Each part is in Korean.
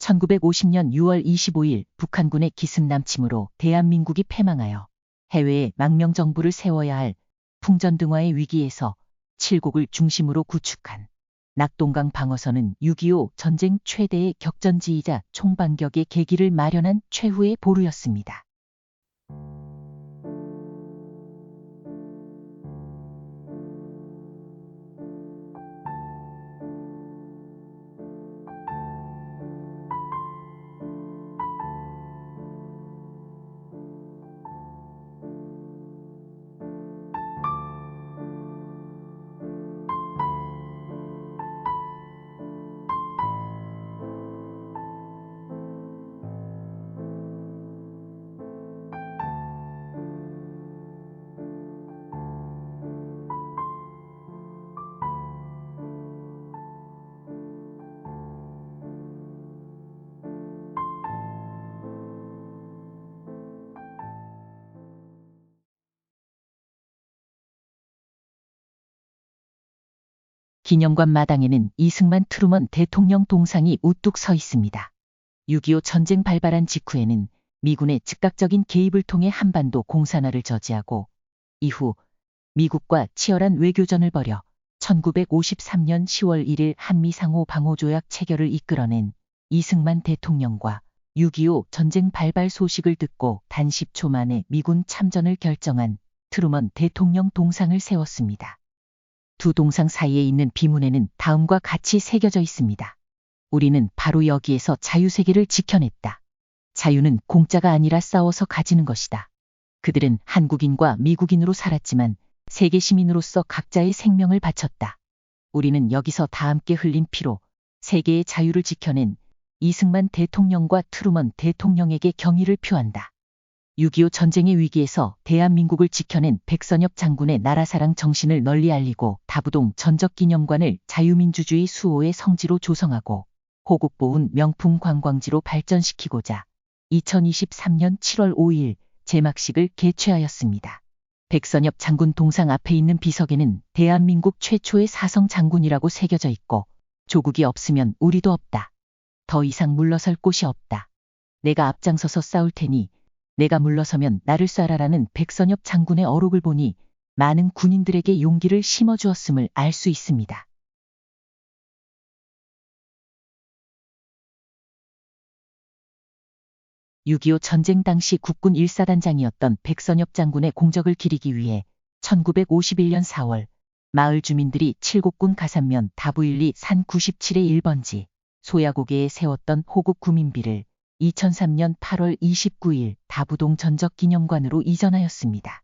1950년 6월 25일 북한군의 기습 남침으로 대한민국이 패망하여 해외에 망명정부를 세워야 할 풍전등화의 위기에서 칠곡을 중심으로 구축한 낙동강 방어선은 6.25 전쟁 최대의 격전지이자 총반격의 계기를 마련한 최후의 보루였습니다. 기념관 마당에는 이승만 트루먼 대통령 동상이 우뚝 서 있습니다. 6.25 전쟁 발발한 직후에는 미군의 즉각적인 개입을 통해 한반도 공산화를 저지하고 이후 미국과 치열한 외교전을 벌여 1953년 10월 1일 한미상호 방호조약 체결을 이끌어낸 이승만 대통령과 6.25 전쟁 발발 소식을 듣고 단 10초 만에 미군 참전을 결정한 트루먼 대통령 동상을 세웠습니다. 두 동상 사이에 있는 비문에는 다음과 같이 새겨져 있습니다. 우리는 바로 여기에서 자유세계를 지켜냈다. 자유는 공짜가 아니라 싸워서 가지는 것이다. 그들은 한국인과 미국인으로 살았지만 세계 시민으로서 각자의 생명을 바쳤다. 우리는 여기서 다 함께 흘린 피로 세계의 자유를 지켜낸 이승만 대통령과 트루먼 대통령에게 경의를 표한다. 6.25 전쟁의 위기에서 대한민국을 지켜낸 백선엽 장군의 나라사랑 정신을 널리 알리고 다부동 전적기념관을 자유민주주의 수호의 성지로 조성하고 호국보훈 명품 관광지로 발전시키고자 2023년 7월 5일 제막식을 개최하였습니다. 백선엽 장군 동상 앞에 있는 비석에는 대한민국 최초의 사성 장군이라고 새겨져 있고 조국이 없으면 우리도 없다. 더 이상 물러설 곳이 없다. 내가 앞장서서 싸울 테니 내가 물러서면 나를 쏴라라는 백선엽 장군의 어록을 보니 많은 군인들에게 용기를 심어주었음을 알 수 있습니다. (6.25) 전쟁 당시 국군 1사단장이었던 백선엽 장군의 공적을 기리기 위해 1951년 4월 마을 주민들이 칠곡군 가산면 다부일리 산 97의 1번지 소야고개에 세웠던 호국 구민비를 2003년 8월 29일 다부동 전적기념관으로 이전하였습니다.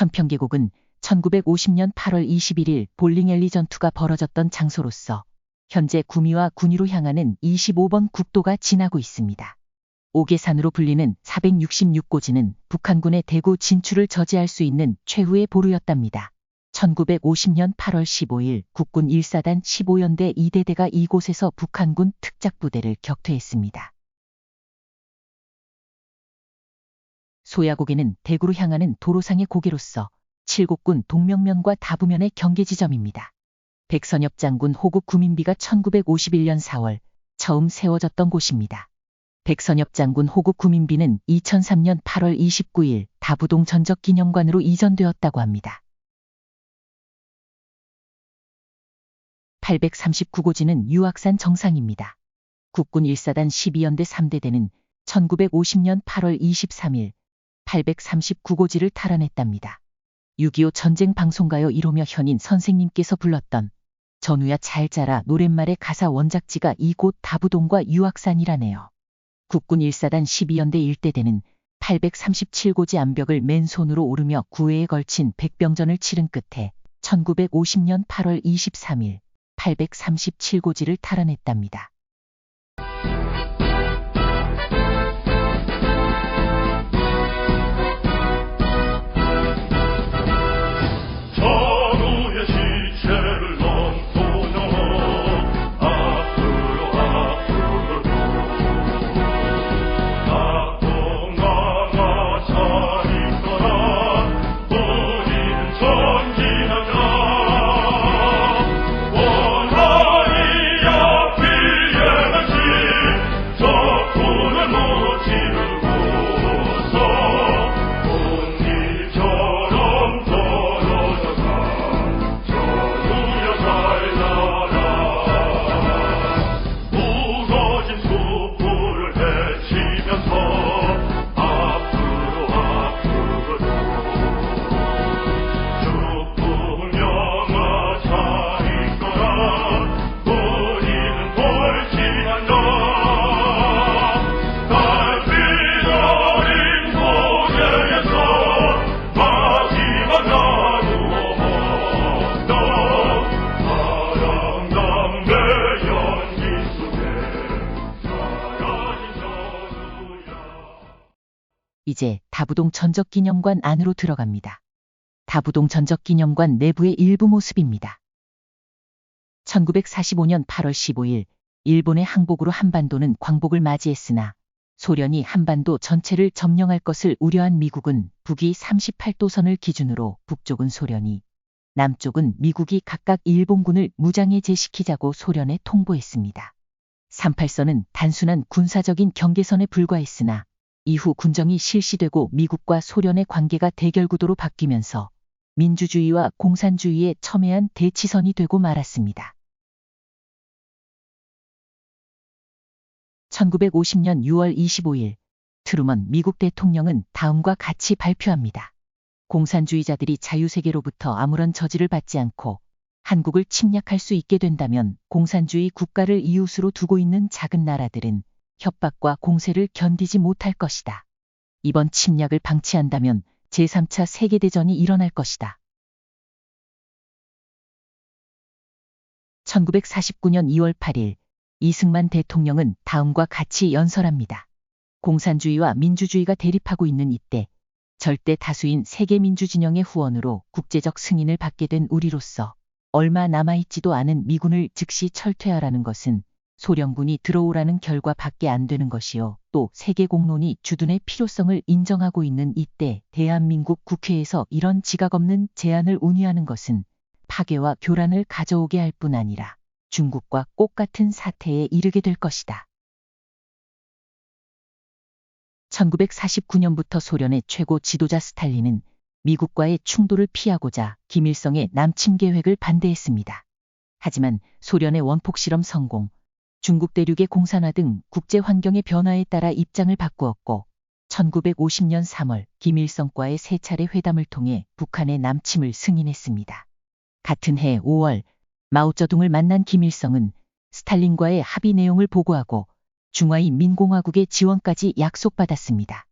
천평계곡은 1950년 8월 21일 볼링 엘리 전투가 벌어졌던 장소로서 현재 구미와 군위로 향하는 25번 국도가 지나고 있습니다. 옥외산으로 불리는 466고지는 북한군의 대구 진출을 저지할 수 있는 최후의 보루였답니다. 1950년 8월 15일 국군 1사단 15연대 2대대가 이곳에서 북한군 특작부대를 격퇴했습니다. 소야고개는 대구로 향하는 도로상의 고개로서 칠곡군 동명면과 다부면의 경계 지점입니다. 백선엽 장군 호국 구민비가 1951년 4월 처음 세워졌던 곳입니다. 백선엽 장군 호국 구민비는 2003년 8월 29일 다부동 전적기념관으로 이전되었다고 합니다. 839고지는 유악산 정상입니다. 국군 1사단 12연대 3대대는 1950년 8월 23일 839고지를 탈환했답니다. 6.25 전쟁 방송가요 1호며 현인 선생님께서 불렀던 전우야 잘 자라 노랫말의 가사 원작지가 이곳 다부동과 유악산이라네요. 국군 1사단 12연대 1대대는 837고지 암벽을 맨손으로 오르며 9회에 걸친 백병전을 치른 끝에 1950년 8월 23일 837고지를 탈환했답니다. 이제 다부동 전적기념관 안으로 들어갑니다. 다부동 전적기념관 내부의 일부 모습입니다. 1945년 8월 15일 일본의 항복으로 한반도는 광복을 맞이했으나 소련이 한반도 전체를 점령할 것을 우려한 미국은 북위 38도선을 기준으로 북쪽은 소련이, 남쪽은 미국이 각각 일본군을 무장해제시키자고 소련에 통보했습니다. 38선은 단순한 군사적인 경계선에 불과했으나 이후 군정이 실시되고 미국과 소련의 관계가 대결구도로 바뀌면서 민주주의와 공산주의의 첨예한 대치선이 되고 말았습니다. 1950년 6월 25일 트루먼 미국 대통령은 다음과 같이 발표합니다. 공산주의자들이 자유세계로부터 아무런 저지를 받지 않고 한국을 침략할 수 있게 된다면 공산주의 국가를 이웃으로 두고 있는 작은 나라들은 협박과 공세를 견디지 못할 것이다. 이번 침략을 방치한다면 제3차 세계대전이 일어날 것이다. 1949년 2월 8일 이승만 대통령은 다음과 같이 연설합니다. 공산주의와 민주주의가 대립하고 있는 이때 절대 다수인 세계민주진영의 후원으로 국제적 승인을 받게 된 우리로서 얼마 남아있지도 않은 미군을 즉시 철퇴하라는 것은 소련군이 들어오라는 결과밖에 안 되는 것이요. 또 세계공론이 주둔의 필요성을 인정하고 있는 이때 대한민국 국회에서 이런 지각 없는 제안을 운운하는 것은 파괴와 교란을 가져오게 할 뿐 아니라 중국과 꼭 같은 사태에 이르게 될 것이다. 1949년부터 소련의 최고 지도자 스탈린은 미국과의 충돌을 피하고자 김일성의 남침 계획을 반대했습니다. 하지만 소련의 원폭실험 성공, 중국 대륙의 공산화 등 국제 환경의 변화에 따라 입장을 바꾸었고 1950년 3월 김일성과의 세 차례 회담을 통해 북한의 남침을 승인했습니다. 같은 해 5월 마오쩌둥을 만난 김일성은 스탈린과의 합의 내용을 보고하고 중화인민공화국의 지원까지 약속받았습니다.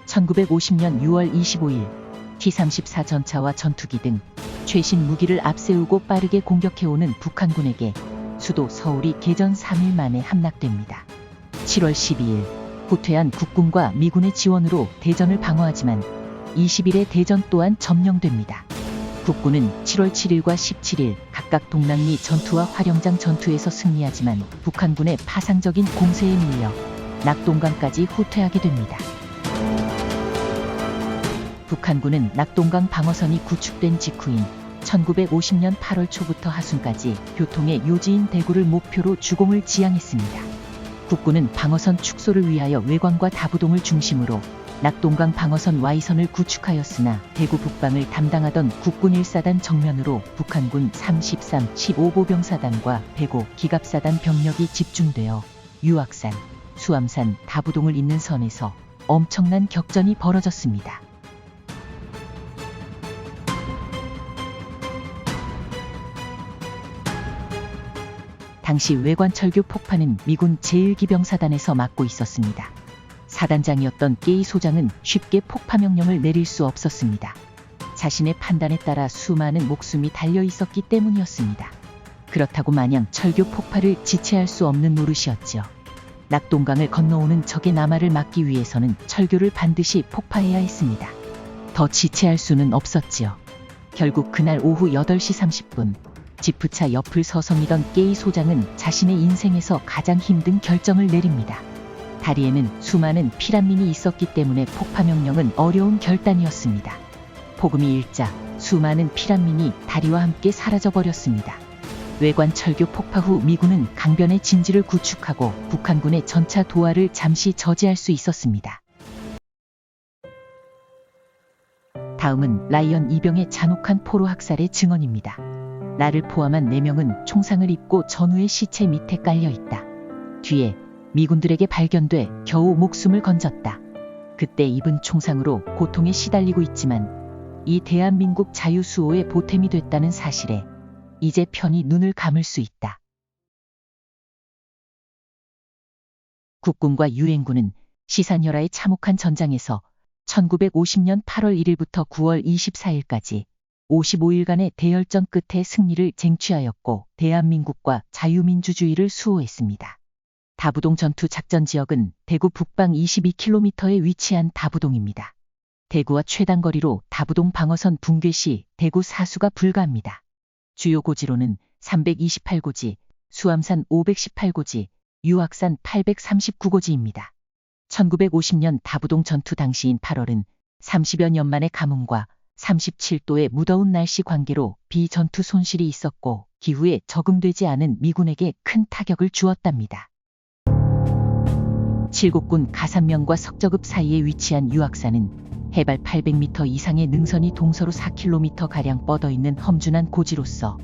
1950년 6월 25일 T-34 전차와 전투기 등 최신 무기를 앞세우고 빠르게 공격해오는 북한군에게 수도 서울이 개전 3일 만에 함락됩니다. 7월 12일 후퇴한 국군과 미군의 지원으로 대전을 방어하지만 20일에 대전 또한 점령됩니다. 국군은 7월 7일과 17일 각각 동남리 전투와 화령장 전투에서 승리하지만 북한군의 파상적인 공세에 밀려 낙동강까지 후퇴하게 됩니다. 북한군은 낙동강 방어선이 구축된 직후인 1950년 8월 초부터 하순까지 교통의 요지인 대구를 목표로 주공을 지향했습니다. 국군은 방어선 축소를 위하여 외관과 다부동을 중심으로 낙동강 방어선 Y선을 구축하였으나 대구 북방을 담당하던 국군 1사단 정면으로 북한군 33, 15보병사단과 105 기갑사단 병력이 집중되어 유악산, 수암산, 다부동을 잇는 선에서 엄청난 격전이 벌어졌습니다. 당시 외관철교 폭파는 미군 제1기병사단에서 맡고 있었습니다. 사단장이었던 깨이 소장은 쉽게 폭파 명령을 내릴 수 없었습니다. 자신의 판단에 따라 수많은 목숨이 달려 있었기 때문이었습니다. 그렇다고 마냥 철교 폭파를 지체할 수 없는 노릇이었죠. 낙동강을 건너오는 적의 남하를 막기 위해서는 철교를 반드시 폭파해야 했습니다. 더 지체할 수는 없었지요. 결국 그날 오후 8시 30분 지프차 옆을 서성이던 깨이 소장은 자신의 인생에서 가장 힘든 결정을 내립니다. 다리에는 수많은 피란민이 있었기 때문에 폭파 명령은 어려운 결단이었습니다. 폭음이 일자 수많은 피란민이 다리와 함께 사라져버렸습니다. 외관 철교 폭파 후 미군은 강변의 진지를 구축하고 북한군의 전차 도하를 잠시 저지할 수 있었습니다. 다음은 라이언 이병의 잔혹한 포로 학살의 증언입니다. 나를 포함한 4명은 총상을 입고 전우의 시체 밑에 깔려 있다. 뒤에 미군들에게 발견돼 겨우 목숨을 건졌다. 그때 입은 총상으로 고통에 시달리고 있지만 이 대한민국 자유수호의 보탬이 됐다는 사실에 이제 편히 눈을 감을 수 있다. 국군과 유엔군은 시산열하의 참혹한 전장에서 1950년 8월 1일부터 9월 24일까지 55일간의 대열전 끝에 승리를 쟁취하였고 대한민국과 자유민주주의를 수호했습니다. 다부동 전투 작전 지역은 대구 북방 22km에 위치한 다부동입니다. 대구와 최단거리로 다부동 방어선 붕괴 시 대구 사수가 불가합니다. 주요 고지로는 328고지, 수암산 518고지, 유악산 839고지입니다. 1950년 다부동 전투 당시인 8월은 30여 년 만의 가뭄과 37도의 무더운 날씨 관계로 비전투 손실이 있었고 기후에 적응되지 않은 미군에게 큰 타격을 주었답니다. 칠곡군 가산면과 석저급 사이에 위치한 유악산은 해발 800m 이상의 능선이 동서로 4km가량 뻗어있는 험준한 고지로서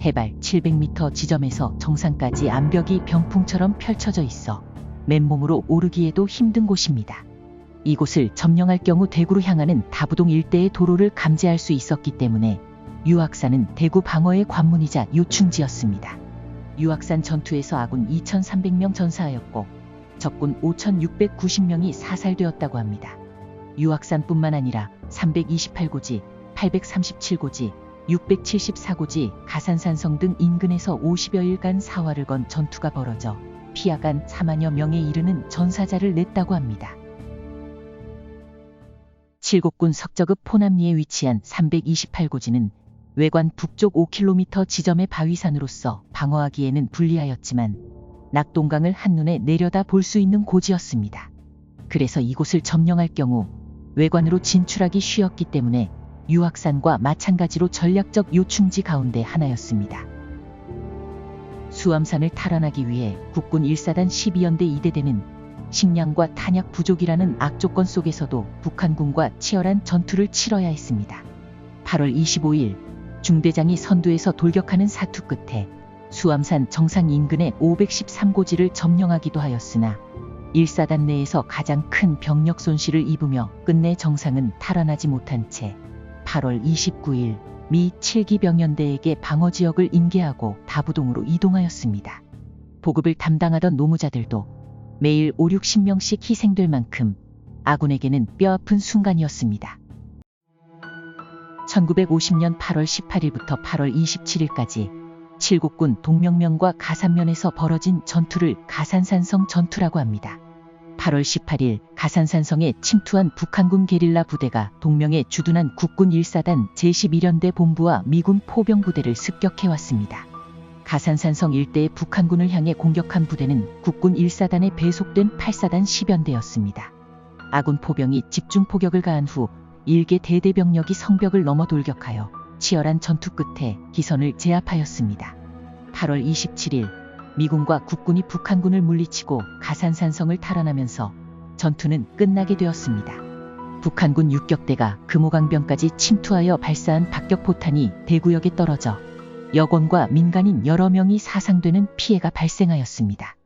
해발 700m 지점에서 정상까지 암벽이 병풍처럼 펼쳐져 있어 맨몸으로 오르기에도 힘든 곳입니다. 이곳을 점령할 경우 대구로 향하는 다부동 일대의 도로를 감지할 수 있었기 때문에 유악산은 대구 방어의 관문이자 요충지였습니다. 유악산 전투에서 아군 2,300명 전사하였고 적군 5,690명이 사살되었다고 합니다. 유악산뿐만 아니라 328고지, 837고지, 674고지, 가산산성 등 인근에서 50여일간 사활을 건 전투가 벌어져 피하간 4만여 명에 이르는 전사자를 냈다고 합니다. 칠곡군 석저급 포남리에 위치한 328고지는 외관 북쪽 5km 지점의 바위산으로서 방어하기에는 불리하였지만 낙동강을 한눈에 내려다 볼 수 있는 고지였습니다. 그래서 이곳을 점령할 경우 외관으로 진출하기 쉬웠기 때문에 유악산과 마찬가지로 전략적 요충지 가운데 하나였습니다. 수암산을 탈환하기 위해 국군 1사단 12연대 2대대는 식량과 탄약 부족이라는 악조건 속에서도 북한군과 치열한 전투를 치러야 했습니다. 8월 25일 중대장이 선두에서 돌격하는 사투 끝에 수암산 정상 인근의 513고지를 점령하기도 하였으나 1사단 내에서 가장 큰 병력 손실을 입으며 끝내 정상은 탈환하지 못한 채 8월 29일 미 7기 병연대에게 방어지역을 인계하고 다부동으로 이동하였습니다. 보급을 담당하던 노무자들도 매일 5, 60명씩 희생될 만큼 아군에게는 뼈아픈 순간이었습니다. 1950년 8월 18일부터 8월 27일까지 칠곡군 동명면과 가산면에서 벌어진 전투를 가산산성 전투라고 합니다. 8월 18일 가산산성에 침투한 북한군 게릴라 부대가 동명에 주둔한 국군 1사단 제11연대 본부와 미군 포병부대를 습격해왔습니다. 가산산성 일대의 북한군을 향해 공격한 부대는 국군 1사단에 배속된 8사단 10연대였습니다. 아군 포병이 집중 포격을 가한 후 일개 대대병력이 성벽을 넘어 돌격하여 치열한 전투 끝에 기선을 제압하였습니다. 8월 27일 미군과 국군이 북한군을 물리치고 가산산성을 탈환하면서 전투는 끝나게 되었습니다. 북한군 육격대가 금호강변까지 침투하여 발사한 박격포탄이 대구역에 떨어져 여권과 민간인 여러 명이 사상되는 피해가 발생하였습니다.